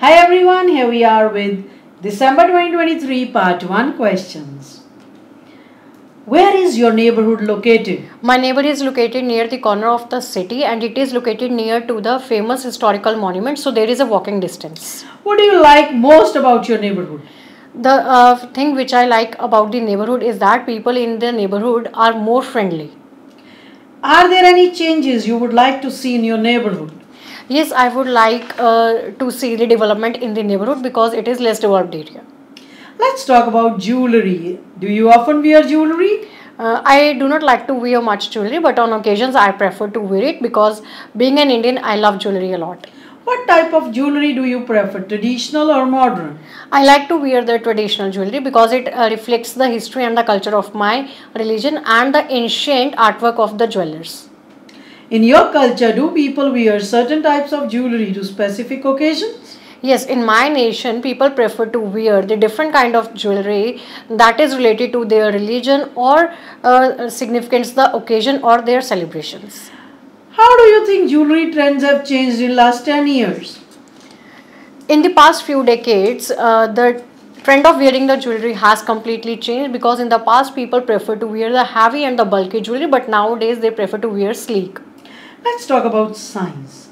Hi everyone, here we are with December 2023 Part 1 questions. Where is your neighborhood located? My neighbor is located near the corner of the city and it is located near to the famous historical monument, so there is a walking distance. What do you like most about your neighborhood? The thing which I like about the neighborhood is that people in the neighborhood are more friendly. Are there any changes you would like to see in your neighborhood? Yes, I would like to see the development in the neighborhood because it is less developed area. Let's talk about jewelry. Do you often wear jewelry? I do not like to wear much jewelry, but on occasions I prefer to wear it because being an Indian, I love jewelry a lot. What type of jewelry do you prefer, traditional or modern? I like to wear the traditional jewelry because it reflects the history and the culture of my religion and the ancient artwork of the jewelers. In your culture, do people wear certain types of jewelry to specific occasions? Yes, in my nation, people prefer to wear the different kind of jewelry that is related to their religion or significance the occasion or their celebrations. How do you think jewelry trends have changed in last 10 years? In the past few decades, the trend of wearing the jewelry has completely changed because in the past people prefer to wear the heavy and the bulky jewelry, but nowadays they prefer to wear sleek. Let's talk about science.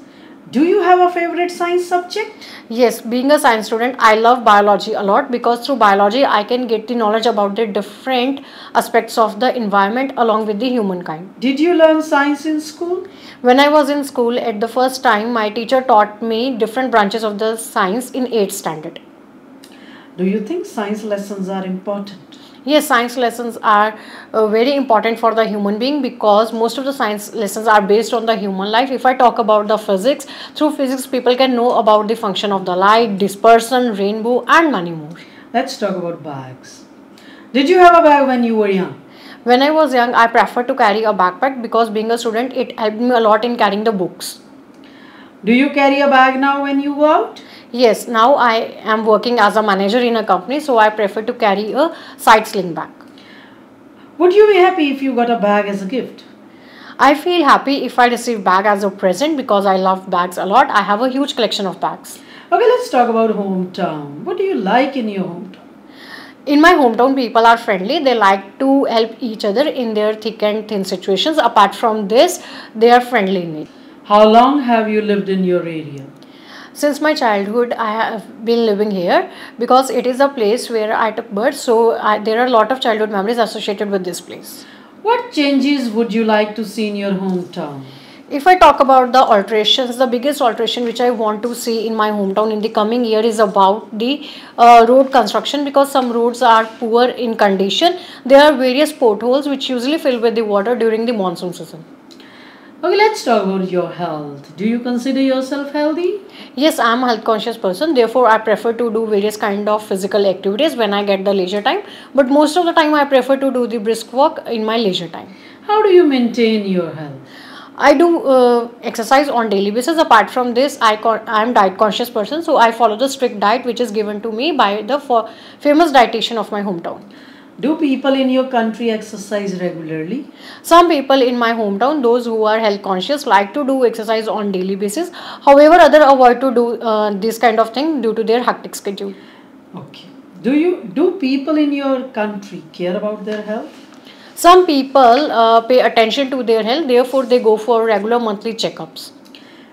Do you have a favorite science subject? Yes, being a science student, I love biology a lot because through biology I can get the knowledge about the different aspects of the environment along with the humankind. Did you learn science in school? When I was in school, at the first time, my teacher taught me different branches of the science in 8th standard. Do you think science lessons are important? Yes, science lessons are very important for the human being because most of the science lessons are based on the human life. If I talk about the physics, through physics people can know about the function of the light, dispersion, rainbow and many more. Let's talk about bags. Did you have a bag when you were young? When I was young, I preferred to carry a backpack because being a student, it helped me a lot in carrying the books. Do you carry a bag now when you go out? Yes, now I am working as a manager in a company, so I prefer to carry a side sling bag. Would you be happy if you got a bag as a gift? I feel happy if I receive bag as a present because I love bags a lot. I have a huge collection of bags. Okay, let's talk about hometown. What do you like in your hometown? In my hometown, people are friendly. They like to help each other in their thick and thin situations. Apart from this, they are friendly in it. How long have you lived in your area? Since my childhood, I have been living here because it is a place where I took birth. So there are a lot of childhood memories associated with this place. What changes would you like to see in your hometown? If I talk about the alterations, the biggest alteration which I want to see in my hometown in the coming year is about the road construction because some roads are poor in condition. There are various potholes which usually fill with the water during the monsoon season. Okay, let's talk about your health. Do you consider yourself healthy? Yes, I am a health conscious person. Therefore, I prefer to do various kind of physical activities when I get the leisure time. But most of the time, I prefer to do the brisk walk in my leisure time. How do you maintain your health? I do exercise on daily basis. Apart from this, I am diet conscious person, so I follow the strict diet which is given to me by the famous dietitian of my hometown. Do people in your country exercise regularly? Some people in my hometown, those who are health conscious, like to do exercise on daily basis. However, others avoid to do this kind of thing due to their hectic schedule. Okay. Do people in your country care about their health? Some people pay attention to their health, therefore they go for regular monthly checkups.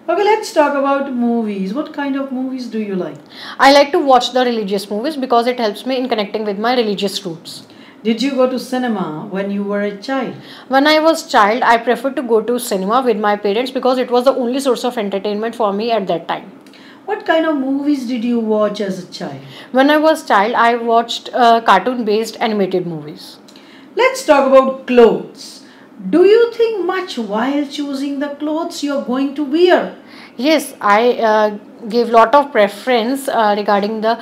Okay, let's talk about movies. What kind of movies do you like? I like to watch the religious movies because it helps me in connecting with my religious roots. Did you go to cinema when you were a child? When I was child, I preferred to go to cinema with my parents because it was the only source of entertainment for me at that time. What kind of movies did you watch as a child? When I was child, I watched cartoon-based animated movies. Let's talk about clothes. Do you think much while choosing the clothes you're going to wear? Yes, I give lot of preference regarding the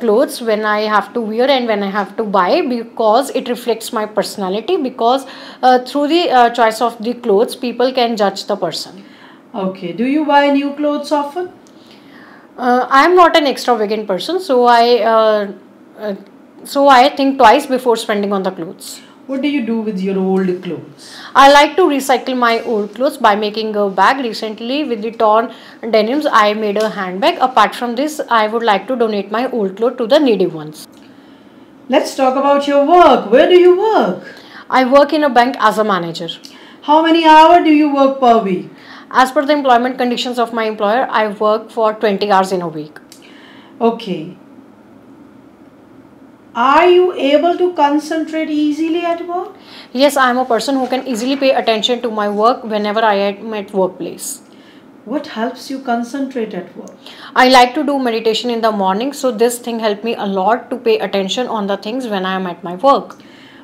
clothes when I have to wear and when I have to buy because it reflects my personality because through the choice of the clothes people can judge the person. Okay, do you buy new clothes often? I am not an extravagant person, so I think twice before spending on the clothes. What do you do with your old clothes? I like to recycle my old clothes by making a bag. Recently, with the torn denims, I made a handbag. Apart from this, I would like to donate my old clothes to the needy ones. Let's talk about your work. Where do you work? I work in a bank as a manager. How many hours do you work per week? As per the employment conditions of my employer, I work for 20 hours in a week. Okay. Are you able to concentrate easily at work? Yes, I am a person who can easily pay attention to my work whenever I am at workplace. What helps you concentrate at work? I like to do meditation in the morning, so this thing helped me a lot to pay attention on the things when I am at my work.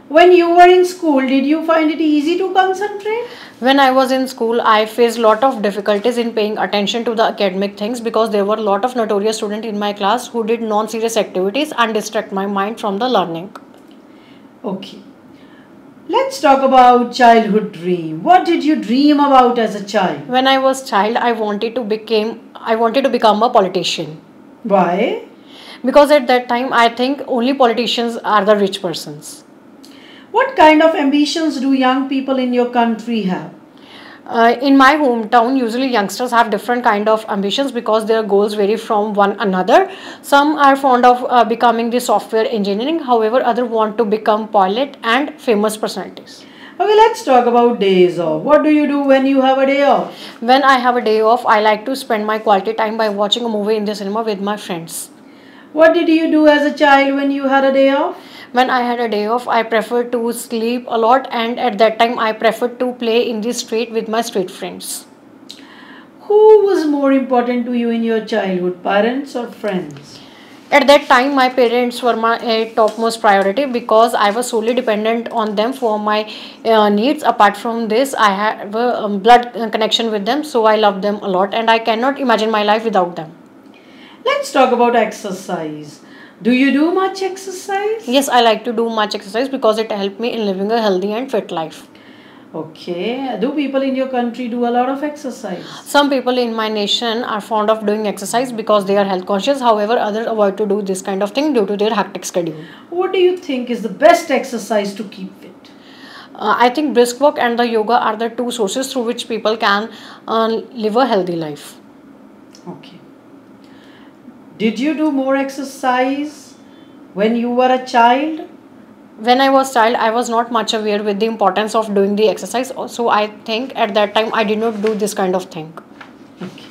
When you were in school, did you find it easy to concentrate? When I was in school, I faced lot of difficulties in paying attention to the academic things because there were a lot of notorious students in my class who did non-serious activities and distract my mind from the learning. Okay. Let's talk about childhood dream. What did you dream about as a child? When I was child, I wanted to become a politician Why? because at that time I think only politicians are the rich persons. What kind of ambitions do young people in your country have? In my hometown, usually youngsters have different kind of ambitions because their goals vary from one another. Some are fond of becoming the software engineering, however, others want to become pilot and famous personalities. Okay, let's talk about days off. What do you do when you have a day off? When I have a day off, I like to spend my quality time by watching a movie in the cinema with my friends. What did you do as a child when you had a day off? When I had a day off, I preferred to sleep a lot, and at that time, I preferred to play in the street with my street friends. Who was more important to you in your childhood, parents or friends? At that time, my parents were my topmost priority because I was solely dependent on them for my needs. Apart from this, I have a blood connection with them, so I love them a lot, and I cannot imagine my life without them. Let's talk about exercise. Do you do much exercise? Yes, I like to do much exercise because it helped me in living a healthy and fit life. Okay. Do people in your country do a lot of exercise? Some people in my nation are fond of doing exercise because they are health conscious. However, others avoid to do this kind of thing due to their hectic schedule. What do you think is the best exercise to keep fit? I think brisk walk and the yoga are the two sources through which people can live a healthy life. Okay. Did you do more exercise when you were a child? When I was child, I was not much aware with the importance of doing the exercise. So I think at that time I did not do this kind of thing. Okay.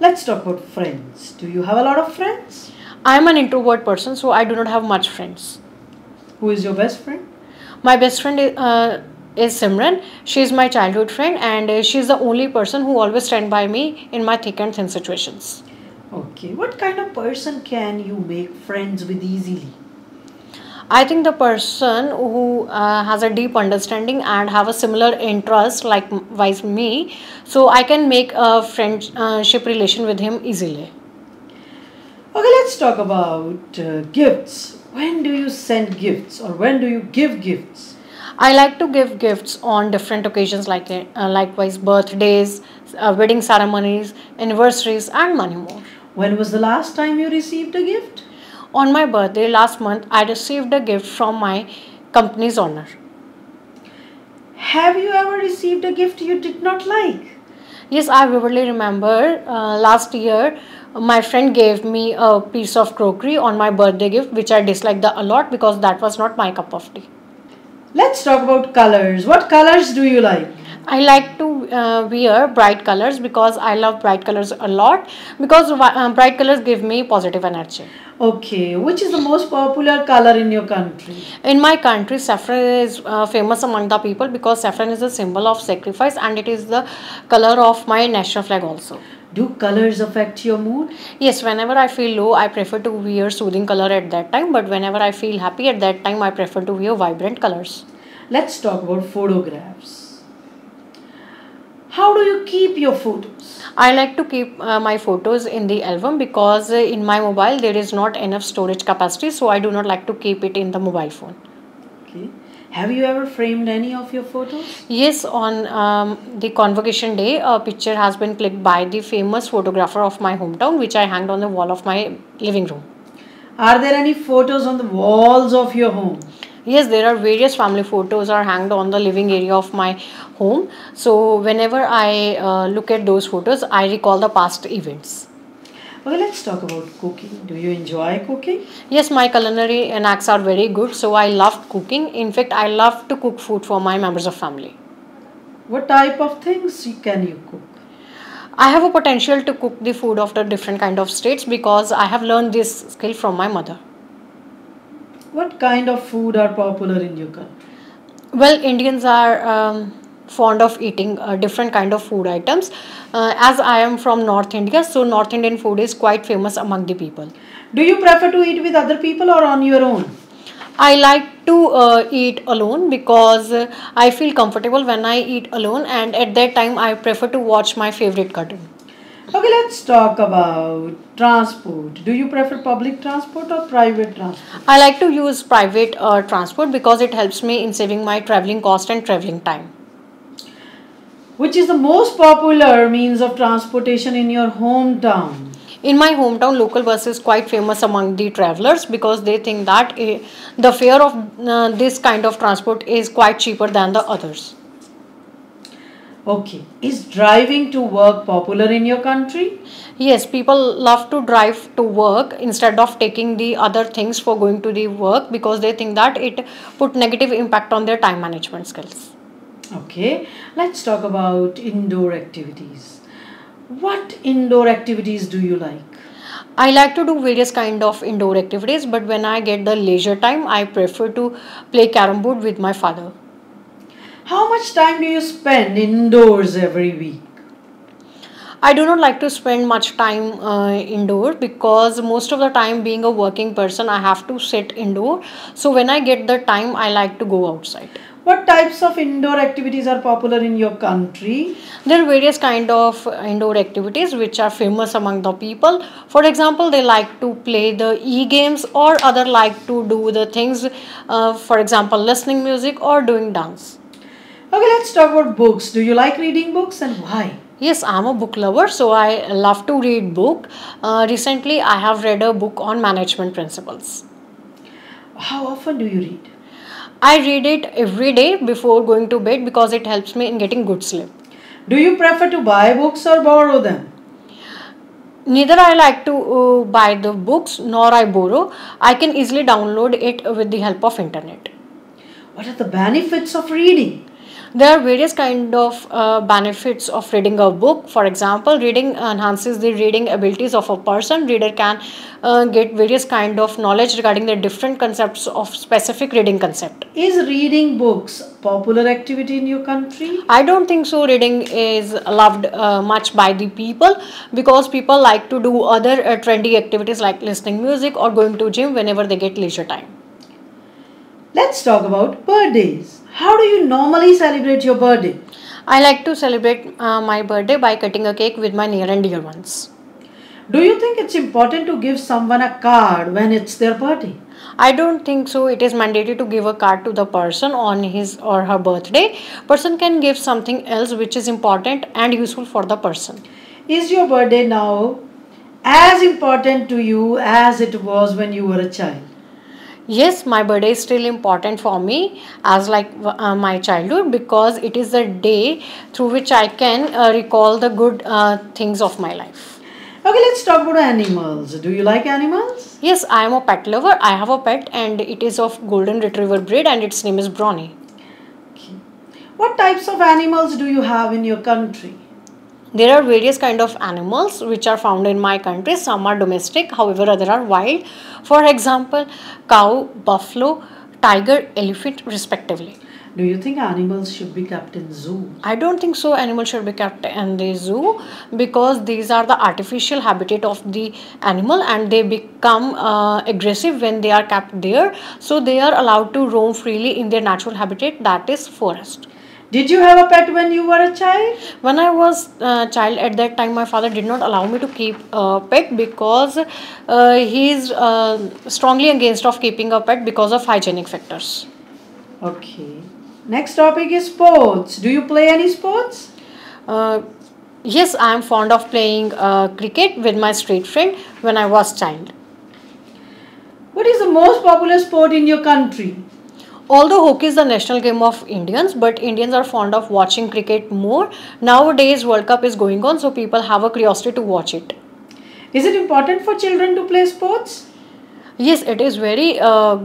Let's talk about friends. Do you have a lot of friends? I am an introvert person, so I do not have much friends. Who is your best friend? My best friend is Simran. She is my childhood friend, and she is the only person who always stand by me in my thick and thin situations. Okay. What kind of person can you make friends with easily? I think the person who has a deep understanding and have a similar interest like wise me, so I can make a friendship relation with him easily. Okay, let's talk about gifts. When do you send gifts or when do you give gifts? I like to give gifts on different occasions like likewise birthdays, wedding ceremonies, anniversaries, and many more. When was the last time you received a gift? On my birthday last month, I received a gift from my company's owner. Have you ever received a gift you did not like? Yes, I vividly remember last year my friend gave me a piece of crockery on my birthday gift, which I disliked a lot because that was not my cup of tea. Let's talk about colors. What colors do you like? I like to wear bright colors because I love bright colors a lot because bright colors give me positive energy. Okay, which is the most popular color in your country? In my country, saffron is famous among the people because saffron is a symbol of sacrifice and it is the color of my national flag also. Do colors affect your mood? Yes, whenever I feel low, I prefer to wear soothing color at that time, but whenever I feel happy at that time, I prefer to wear vibrant colors. Let's talk about photographs. How do you keep your photos? I like to keep my photos in the album because in my mobile there is not enough storage capacity, so I do not like to keep it in the mobile phone. Okay. Have you ever framed any of your photos? Yes, on the convocation day, a picture has been clicked by the famous photographer of my hometown, which I hanged on the wall of my living room. Are there any photos on the walls of your home? Yes, there are various family photos are hanged on the living area of my home. So whenever I look at those photos, I recall the past events. Okay, let's talk about cooking. Do you enjoy cooking? Yes, my culinary knacks are very good, so I love cooking. In fact, I love to cook food for my members of family. What type of things can you cook? I have a potential to cook the food of the different kind of states because I have learned this skill from my mother. What kind of food are popular in your country? Well, Indians are fond of eating different kind of food items. As I am from North India, so North Indian food is quite famous among the people. Do you prefer to eat with other people or on your own? I like to eat alone because I feel comfortable when I eat alone, and at that time I prefer to watch my favorite cartoon. Okay, let's talk about transport. Do you prefer public transport or private transport? I like to use private transport because it helps me in saving my traveling cost and traveling time. Which is the most popular means of transportation in your hometown? In my hometown, local bus is quite famous among the travelers because they think that the fare of this kind of transport is quite cheaper than the others. Okay, is driving to work popular in your country? Yes, people love to drive to work instead of taking the other things for going to the work because they think that it put negative impact on their time management skills. Okay, let's talk about indoor activities. What indoor activities do you like? I like to do various kind of indoor activities, but when I get the leisure time, I prefer to play carom board with my father. How much time do you spend indoors every week? I do not like to spend much time indoor because most of the time, being a working person, I have to sit indoor. So when I get the time, I like to go outside. What types of indoor activities are popular in your country? There are various kind of indoor activities which are famous among the people. For example, they like to play the e-games or other like to do the things, for example, listening music or doing dance. Okay, let's talk about books. Do you like reading books and why? Yes, I'm a book lover, so I love to read book. Recently, I have read a book on management principles. How often do you read? I read it every day before going to bed because it helps me in getting good sleep. Do you prefer to buy books or borrow them? Neither I like to buy the books nor I borrow. I can easily download it with the help of internet. What are the benefits of reading? There are various kind of benefits of reading a book. For example, reading enhances the reading abilities of a person. Reader can get various kind of knowledge regarding the different concepts of specific reading concept. Is reading books popular activity in your country? I don't think so. Reading is loved much by the people because people like to do other trendy activities like listening music or going to gym whenever they get leisure time. Let's talk about birthdays. How do you normally celebrate your birthday? I like to celebrate my birthday by cutting a cake with my near and dear ones. Do you think it's important to give someone a card when it's their birthday? I don't think so. It is mandatory to give a card to the person on his or her birthday. Person can give something else which is important and useful for the person. Is your birthday now as important to you as it was when you were a child? Yes, my birthday is still important for me as like my childhood because it is the day through which I can recall the good things of my life. Okay, let's talk about animals. Do you like animals? Yes, I am a pet lover. I have a pet and it is of golden retriever breed and its name is Brownie. Okay. What types of animals do you have in your country? There are various kind of animals which are found in my country. Some are domestic, however other are wild. For example, cow, buffalo, tiger, elephant respectively. Do you think animals should be kept in zoo? I don't think so. Animals should be kept in the zoo because these are the artificial habitat of the animal and they become aggressive when they are kept there. So they are allowed to roam freely in their natural habitat, that is forest. Did you have a pet when you were a child? When I was a child, at that time my father did not allow me to keep a pet because he is strongly against of keeping a pet because of hygienic factors. Okay. Next topic is sports. Do you play any sports? Yes, I am fond of playing cricket with my street friend when I was child. What is the most popular sport in your country? Although hockey is the national game of Indians, but Indians are fond of watching cricket more. Nowadays, World Cup is going on, so people have a curiosity to watch it. Is it important for children to play sports? Yes, it is very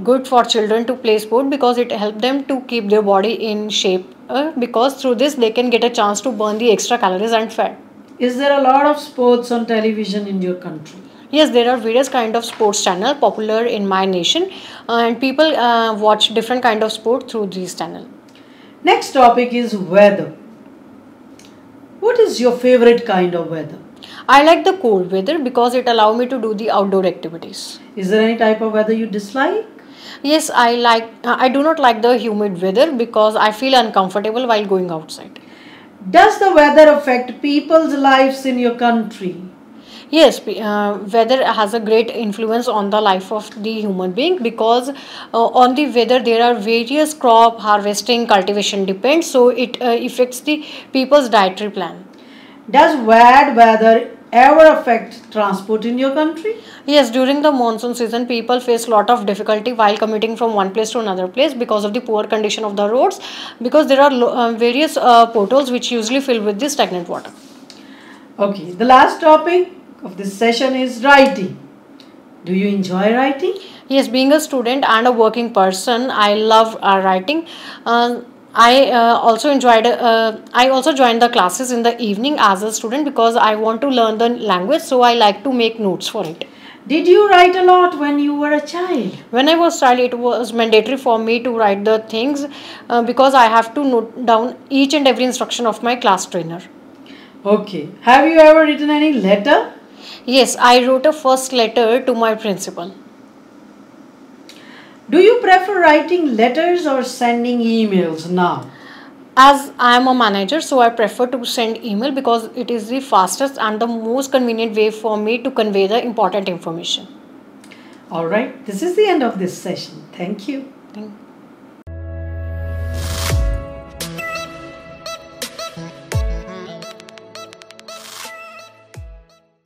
good for children to play sport because it helps them to keep their body in shape. Because through this, they can get a chance to burn the extra calories and fat. Is there a lot of sports on television in your country? Yes, there are various kind of sports channel popular in my nation, and people watch different kind of sport through these channel. Next topic is weather. What is your favorite kind of weather? I like the cold weather because it allow me to do the outdoor activities. Is there any type of weather you dislike? Yes, I like. I do not like the humid weather because I feel uncomfortable while going outside. Does the weather affect people's lives in your country? Yes, weather has a great influence on the life of the human being because on the weather there are various crop harvesting, cultivation depends, so it affects the people's dietary plan. Does bad weather ever affect transport in your country? Yes, during the monsoon season, people face lot of difficulty while commuting from one place to another place because of the poor condition of the roads. Because there are various potholes which usually fill with the stagnant water. Okay, the last topic of this session is writing. Do you enjoy writing? Yes, being a student and a working person, I love writing. I also enjoyed. I also joined the classes in the evening as a student because I want to learn the language. So I like to make notes for it. Did you write a lot when you were a child? When I was child, it was mandatory for me to write the things because I have to note down each and every instruction of my class trainer. Okay. Have you ever written any letter? Yes, I wrote a first letter to my principal. Do you prefer writing letters or sending emails now? As I am a manager, so I prefer to send email because it is the fastest and the most convenient way for me to convey the important information. Alright, this is the end of this session. Thank you. Thank you.